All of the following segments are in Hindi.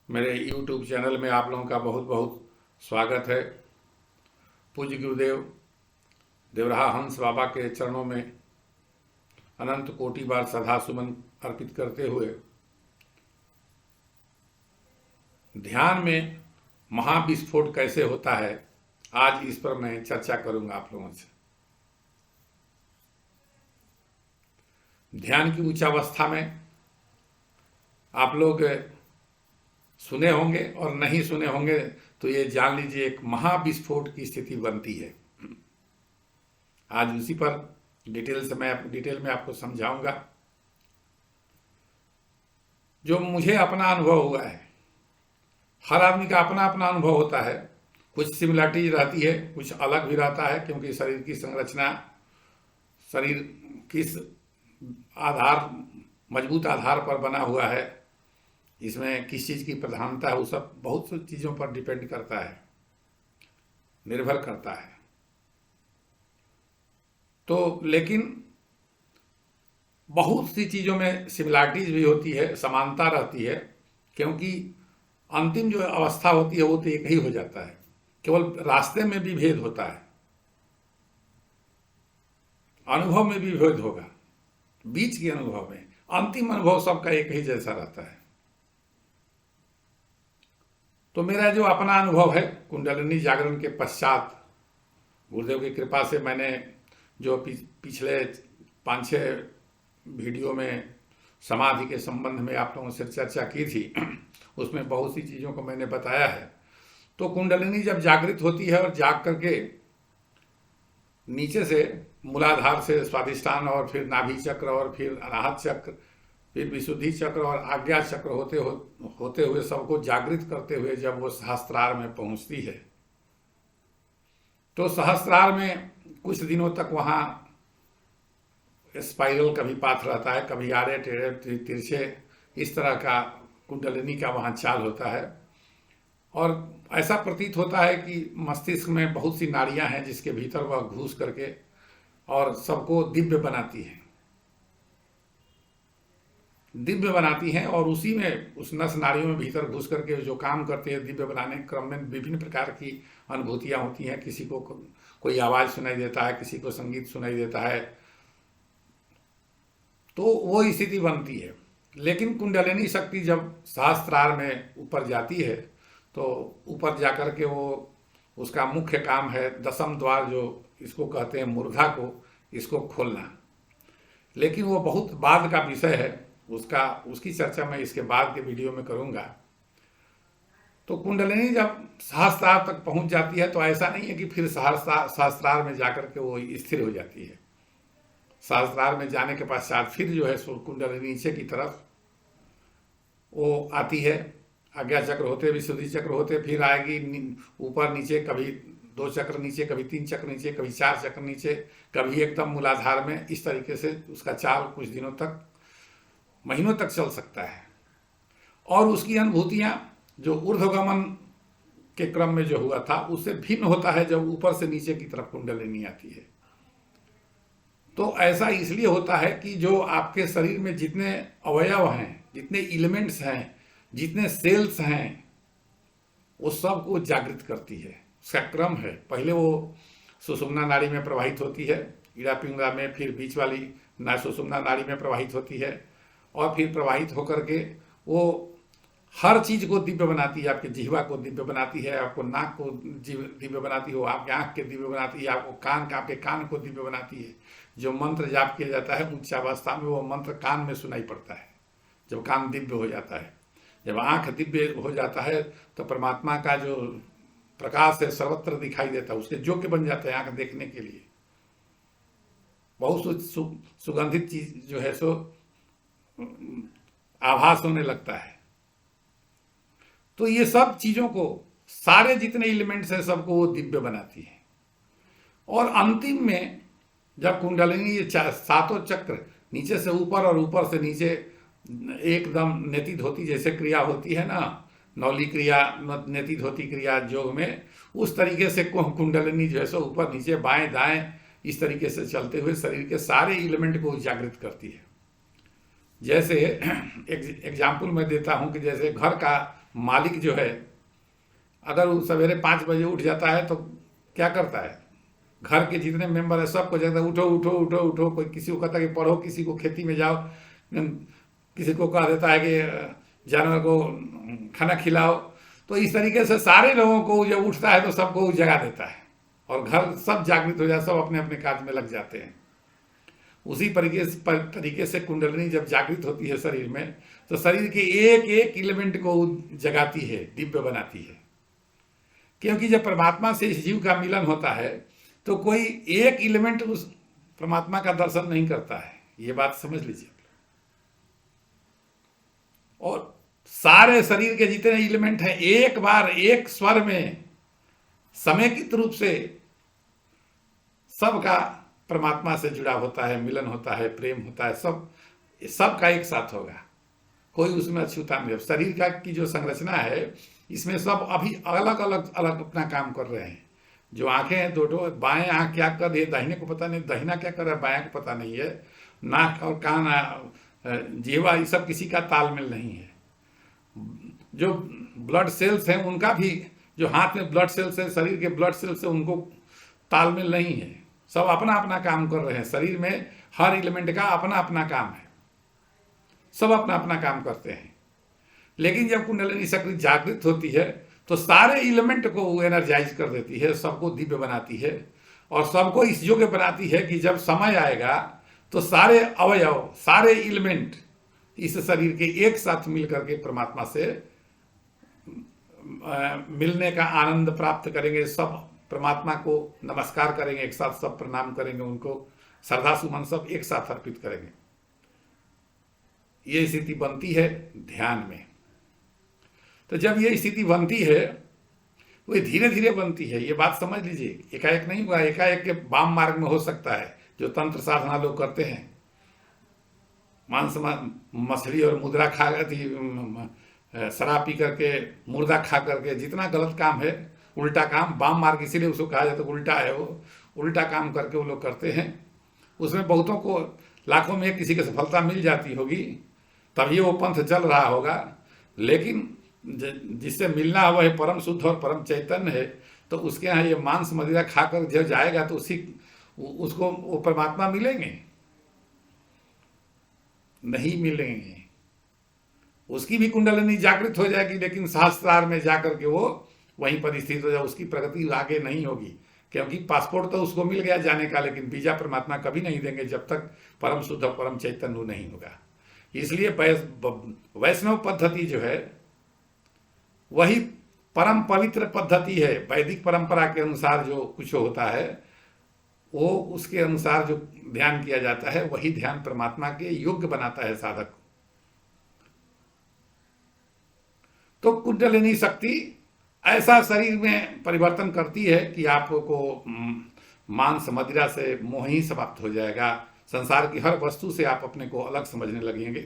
मेरे YouTube चैनल में आप लोगों का बहुत बहुत स्वागत है। पूज्य गुरुदेव देवराहा हंस बाबा के चरणों में अनंत कोटि बार श्रद्धा सुमन अर्पित करते हुए ध्यान में महाविस्फोट कैसे होता है, आज इस पर मैं चर्चा करूंगा आप लोगों से। ध्यान की उच्चावस्था में आप लोग सुने होंगे और नहीं सुने होंगे तो ये जान लीजिए एक महाविस्फोट की स्थिति बनती है। आज उसी पर डिटेल में आपको समझाऊंगा। जो मुझे अपना अनुभव हुआ है, हर आदमी का अपना अपना अनुभव होता है। कुछ सिमिलरिटीज रहती है, कुछ अलग भी रहता है, क्योंकि शरीर की संरचना, शरीर किस आधार, मजबूत आधार पर बना हुआ है, इसमें किस चीज़ की प्रधानता है, वो सब बहुत सी चीज़ों पर डिपेंड करता है, निर्भर करता है। तो लेकिन बहुत सी चीज़ों में सिमिलरिटीज भी होती है, समानता रहती है, क्योंकि अंतिम जो अवस्था होती है वो तो एक ही हो जाता है। केवल रास्ते में भी भेद होता है, अनुभव में भी भेद होगा, बीच के अनुभव में अंतिम अनुभव सबका एक ही जैसा रहता है। तो मेरा जो अपना अनुभव है, कुंडलिनी जागरण के पश्चात गुरुदेव की कृपा से मैंने जो पिछले 5-6 वीडियो में समाधि के संबंध में आप लोगों से चर्चा की थी, उसमें बहुत सी चीज़ों को मैंने बताया है। तो कुंडलिनी जब जागृत होती है और जाग करके नीचे से मूलाधार से स्वाधिष्ठान और फिर नाभि चक्र और फिर अनाहत चक्र, फिर विशुद्धि चक्र और आज्ञा चक्र होते हुए सबको जागृत करते हुए जब वो सहस्त्रार में पहुंचती है, तो सहस्त्रार में कुछ दिनों तक वहाँ स्पाइरल कभी पाथ रहता है, कभी आड़े टेढ़े तिरछे, इस तरह का कुंडलिनी का वहाँ चाल होता है। और ऐसा प्रतीत होता है कि मस्तिष्क में बहुत सी नाड़ियाँ हैं जिसके भीतर वह घुस करके और सबको दिव्य बनाती हैं और उसी में उस नस नाड़ियों में भीतर घुस करके जो काम करते हैं, दिव्य बनाने के क्रम में विभिन्न प्रकार की अनुभूतियाँ होती हैं। किसी को कोई आवाज़ सुनाई देता है, किसी को संगीत सुनाई देता है, तो वो स्थिति बनती है। लेकिन कुंडलिनी शक्ति जब सहस्त्रार में ऊपर जाती है तो ऊपर जाकर के वो, उसका मुख्य काम है 10म द्वार, जो इसको कहते हैं मूर्धा को, इसको खोलना। लेकिन वो बहुत बाद का विषय है, उसकी चर्चा मैं इसके बाद के वीडियो में करूंगा। तो कुंडलिनी जब सहस्त्रार तक पहुंच जाती है तो ऐसा नहीं है कि फिर सहस्त्रार में जाकर के वो स्थिर हो जाती है। सहस्त्रार में जाने के पश्चात फिर जो है कुंडलिनी नीचे की तरफ वो आती है, आज्ञा चक्र होते, विशुद्धि चक्र होते, फिर आएगी ऊपर नीचे, कभी 2 चक्र नीचे, कभी 3 चक्र नीचे, कभी 4 चक्र नीचे, कभी एकदम मूलाधार में। इस तरीके से उसका चाल कुछ दिनों तक, महीनों तक चल सकता है। और उसकी अनुभूतियाँ जो ऊर्ध्वगमन के क्रम में जो हुआ था उससे भिन्न होता है जब ऊपर से नीचे की तरफ कुंडलिनी आती है। तो ऐसा इसलिए होता है कि जो आपके शरीर में जितने अवयव हैं, जितने एलिमेंट्स हैं, जितने सेल्स हैं, वो सब को जागृत करती है। उसका क्रम है, पहले वो सुषुम्ना नाड़ी में प्रवाहित होती है, इड़ा पिंगला में, फिर बीच वाली सुषुम्ना नाड़ी में प्रवाहित होती है, और फिर प्रवाहित होकर के वो हर चीज़ को दिव्य बनाती है। आपके जिह्वा को दिव्य बनाती है, आपको नाक को दिव्य बनाती है, आपके आँख के दिव्य बनाती है, आपके कान को दिव्य बनाती है। जो मंत्र जाप किया जाता है उच्चावस्था में, वो मंत्र कान में सुनाई पड़ता है जब कान दिव्य हो जाता है। जब आँख दिव्य हो जाता है तो परमात्मा का जो प्रकाश है सर्वत्र दिखाई देता है, उसके योग्य बन जाता है आँख देखने के लिए। बहुत सुगंधित चीज जो है सो आभास होने लगता है। तो ये सब चीजों को, सारे जितने एलिमेंट्स हैं, सबको वो दिव्य बनाती है। और अंतिम में जब कुंडलिनी ये 7 चक्र नीचे से ऊपर और ऊपर से नीचे एकदम नेति धोती जैसे क्रिया होती है ना, नौली क्रिया, नेति धोती क्रिया योग में, उस तरीके से कुंडलिनी जो है सो ऊपर नीचे बाएं दाएं इस तरीके से चलते हुए शरीर के सारे एलिमेंट को जागृत करती है। जैसे एग्जाम्पल मैं देता हूँ कि जैसे घर का मालिक जो है, अगर वो सवेरे 5 बजे उठ जाता है तो क्या करता है, घर के जितने मेंबर है सबको कहता है उठो उठो उठो उठो। कोई किसी को कहता है कि पढ़ो, किसी को खेती में जाओ, किसी को कह देता है कि जानवर को खाना खिलाओ। तो इस तरीके से सारे लोगों को जब उठता है तो सबको जगा देता है और घर सब जागृत हो जाए, सब अपने अपने कार्य में लग जाते हैं। उसी तरीके से कुंडलिनी जब जागृत होती है शरीर में, तो शरीर के एक एक एलिमेंट को जगाती है, दिव्य बनाती है। क्योंकि जब परमात्मा से इस जीव का मिलन होता है तो कोई एक एलिमेंट उस परमात्मा का दर्शन नहीं करता है, ये बात समझ लीजिए। और सारे शरीर के जितने एलिमेंट हैं एक बार एक स्वर में समेकित रूप से सबका परमात्मा से जुड़ा होता है, मिलन होता है, प्रेम होता है, सब का एक साथ होगा, कोई उसमें अछूता नहीं। शरीर का की जो संरचना है इसमें सब अभी अलग अलग अलग अपना काम कर रहे हैं। जो आंखें हैं दो, बाएं आंख क्या कर रही है दाहिने को पता नहीं, दाहिना क्या कर रहा है बाएं को पता नहीं है, नाक और कान, जीवा, ये सब किसी का तालमेल नहीं है। जो ब्लड सेल्स हैं उनका भी, जो हाथ में ब्लड सेल्स है, शरीर के ब्लड सेल्स है, उनको तालमेल नहीं है। सब अपना अपना काम कर रहे हैं। शरीर में हर एलिमेंट का अपना अपना काम है, सब अपना अपना काम करते हैं। लेकिन जब कुंडलिनी शक्ति जागृत होती है तो सारे एलिमेंट को वो एनर्जाइज कर देती है, सबको दिव्य बनाती है और सबको इस योग्य बनाती है कि जब समय आएगा तो सारे अवयव, सारे एलिमेंट इस शरीर के एक साथ मिल करके परमात्मा से मिलने का आनंद प्राप्त करेंगे। सब परमात्मा को नमस्कार करेंगे, एक साथ सब प्रणाम करेंगे, उनको श्रद्धा सुमन सब एक साथ अर्पित करेंगे। ये स्थिति बनती है ध्यान में। तो जब ये स्थिति बनती है वो धीरे धीरे बनती है, ये बात समझ लीजिए। एकाएक नहीं हुआ, एकाएक के वाम मार्ग में हो सकता है जो तंत्र साधना लोग करते हैं, मांस मछली और मुद्रा खा शराब पी करके, मुर्दा खा करके, जितना गलत काम है, उल्टा काम, वाम मार्ग इसीलिए उसको कहा जाता है, उल्टा है वो, उल्टा काम करके वो लोग करते हैं। उसमें बहुतों को, लाखों में किसी की सफलता मिल जाती होगी, तभी वो पंथ चल रहा होगा। लेकिन जिससे मिलना हुआ है परम शुद्ध और परम चैतन्य है, तो उसके यहाँ ये मांस मदिरा खाकर जब जाएगा तो उसको वो परमात्मा मिलेंगे नहीं मिलेंगे। उसकी भी कुंडलिनी जागृत हो जाएगी, लेकिन सहस्त्रार में जाकर के वो वहीं पर स्थित हो जाए, उसकी प्रगति आगे नहीं होगी। क्योंकि पासपोर्ट तो उसको मिल गया जाने का, लेकिन वीजा परमात्मा कभी नहीं देंगे जब तक परम शुद्ध परम चैतन्य नहीं होगा। इसलिए वैष्णव पद्धति जो है वही परम पवित्र पद्धति है। वैदिक परंपरा के अनुसार जो कुछ होता है वो उसके अनुसार जो ध्यान किया जाता है वही ध्यान परमात्मा के योग्य बनाता है साधक। तो कुंडलिनी शक्ति ऐसा शरीर में परिवर्तन करती है कि आपको मांस मदिरा से मोह ही समाप्त हो जाएगा, संसार की हर वस्तु से आप अपने को अलग समझने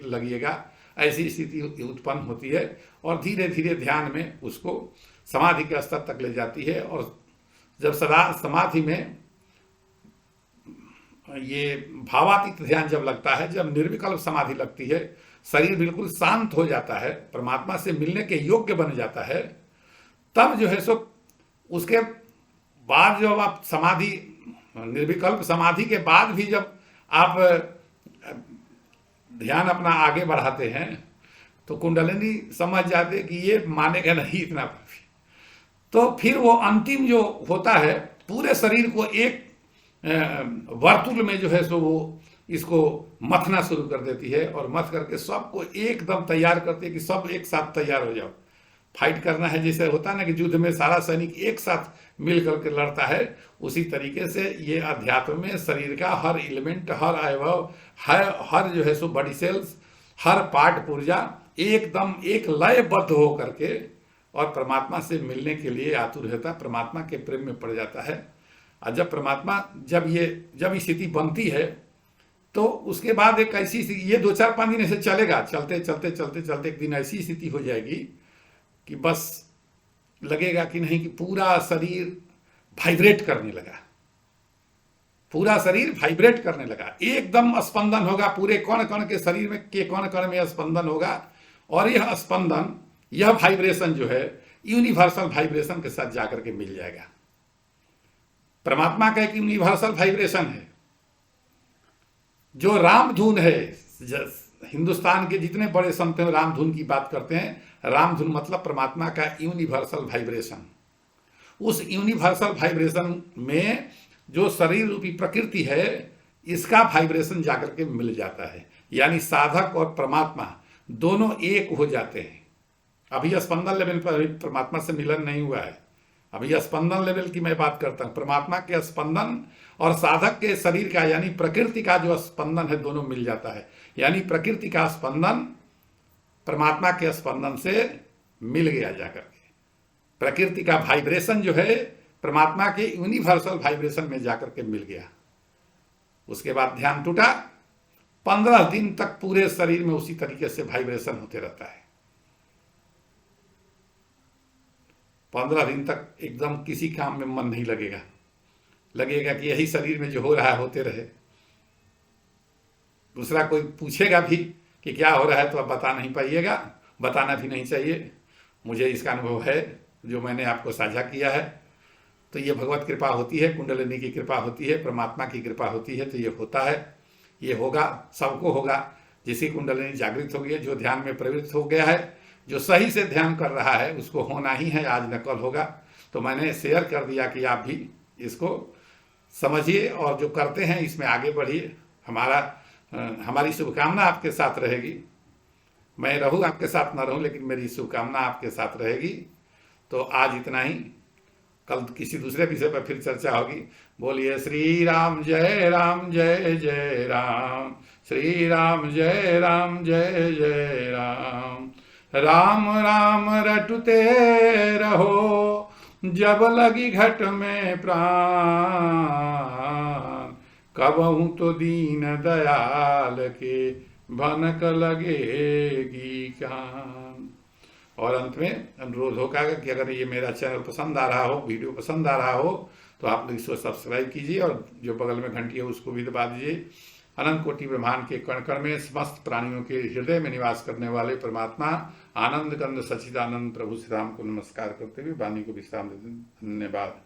लगिएगा। ऐसी स्थिति उत्पन्न होती है और धीरे धीरे ध्यान में उसको समाधि के स्तर तक ले जाती है। और जब सदा समाधि में ये भावातीत ध्यान जब लगता है, जब निर्विकल्प समाधि लगती है, शरीर बिल्कुल शांत हो जाता है, परमात्मा से मिलने के योग्य बन जाता है, तब जो है सो उसके बाद जब आप समाधि, निर्विकल्प समाधि के बाद भी जब आप ध्यान अपना आगे बढ़ाते हैं तो कुंडलिनी समझ जाते कि ये मानेगा नहीं इतना, तो फिर वो अंतिम जो होता है पूरे शरीर को एक वर्तुल में जो है सो वो इसको मथना शुरू कर देती है और मथ करके सबको एकदम तैयार करती है कि सब एक साथ तैयार हो जाओ, फाइट करना है। जैसे होता है ना कि युद्ध में सारा सैनिक एक साथ मिल करके लड़ता है, उसी तरीके से ये अध्यात्म में शरीर का हर एलिमेंट, हर अवयव, हर जो है सो बॉडी सेल्स, हर पार्ट पुर्जा एकदम एक लयबद्ध हो करके और परमात्मा से मिलने के लिए आतुर रहता, परमात्मा के प्रेम में पड़ जाता है। और जब परमात्मा जब स्थिति बनती है तो उसके बाद एक ऐसी स्थिति, ये 2-4-5 दिन ऐसे चलेगा, चलते चलते चलते चलते एक दिन ऐसी स्थिति हो जाएगी कि बस लगेगा कि नहीं कि पूरा शरीर वाइब्रेट करने लगा, पूरा शरीर वाइब्रेट करने लगा, एकदम स्पंदन होगा, पूरे कण कण के शरीर में के कण कण में स्पंदन होगा। और यह स्पंदन, यह वाइब्रेशन जो है यूनिवर्सल वाइब्रेशन के साथ जाकर के मिल जाएगा। परमात्मा का एक यूनिवर्सल वाइब्रेशन है। जो रामधुन है, हिंदुस्तान के जितने बड़े संत हैं रामधुन की बात करते हैं। रामधुन मतलब परमात्मा का यूनिवर्सल वाइब्रेशन। उस यूनिवर्सल वाइब्रेशन में जो शरीर रूपी प्रकृति है, इसका वाइब्रेशन जाकर के मिल जाता है। यानी साधक और परमात्मा दोनों एक हो जाते हैं। अभी स्पंदन लेवल पर परमात्मा से मिलन नहीं हुआ है, अभी स्पंदन लेवल की मैं बात करता हूं। परमात्मा के स्पंदन और साधक के शरीर का यानी प्रकृति का जो स्पंदन है, दोनों मिल जाता है। यानी प्रकृति का स्पंदन परमात्मा के स्पंदन से मिल गया जाकर के। प्रकृति का वाइब्रेशन जो है परमात्मा के यूनिवर्सल वाइब्रेशन में जाकर के मिल गया। उसके बाद ध्यान टूटा। 15 दिन तक पूरे शरीर में उसी तरीके से वाइब्रेशन होते रहता है। 15 दिन तक एकदम किसी काम में मन नहीं लगेगा, लगेगा कि यही शरीर में जो हो रहा है होते रहे। दूसरा कोई पूछेगा भी कि क्या हो रहा है तो आप बता नहीं पाइएगा, बताना भी नहीं चाहिए। मुझे इसका अनुभव है जो मैंने आपको साझा किया है। तो ये भगवत कृपा होती है, कुंडलिनी की कृपा होती है, परमात्मा की कृपा होती है। तो ये होता है, ये होगा, सबको होगा। जिसकी कुंडलिनी जागृत हो गई है, जो ध्यान में प्रवृत्त हो गया है, जो सही से ध्यान कर रहा है, उसको होना ही है, आज न कल होगा। तो मैंने शेयर कर दिया कि आप भी इसको समझिए और जो करते हैं इसमें आगे बढ़िए। हमारी शुभकामना आपके साथ रहेगी। मैं रहूँ आपके साथ न रहूँ, लेकिन मेरी शुभकामना आपके साथ रहेगी। तो आज इतना ही, कल किसी दूसरे विषय पर फिर चर्चा होगी। बोलिए श्री राम जय राम जय जय राम, श्री राम जय राम जय जय राम। राम राम रटते रहो, जब लगी घट में प्राण, कबहू तो दीन दयाल के भनक लगेगी कान। और अंत में अनुरोध होगा कि अगर ये मेरा चैनल पसंद आ रहा हो, वीडियो पसंद आ रहा हो, तो आप लोग इसको सब्सक्राइब कीजिए और जो बगल में घंटी है उसको भी दबा दीजिए। अनंत कोटि ब्रह्मांड के कण कण में समस्त प्राणियों के हृदय में निवास करने वाले परमात्मा आनंद कंद सच्चिदानंद प्रभु श्री राम को नमस्कार करते हुए वाणी को विश्राम देते हैं। धन्यवाद।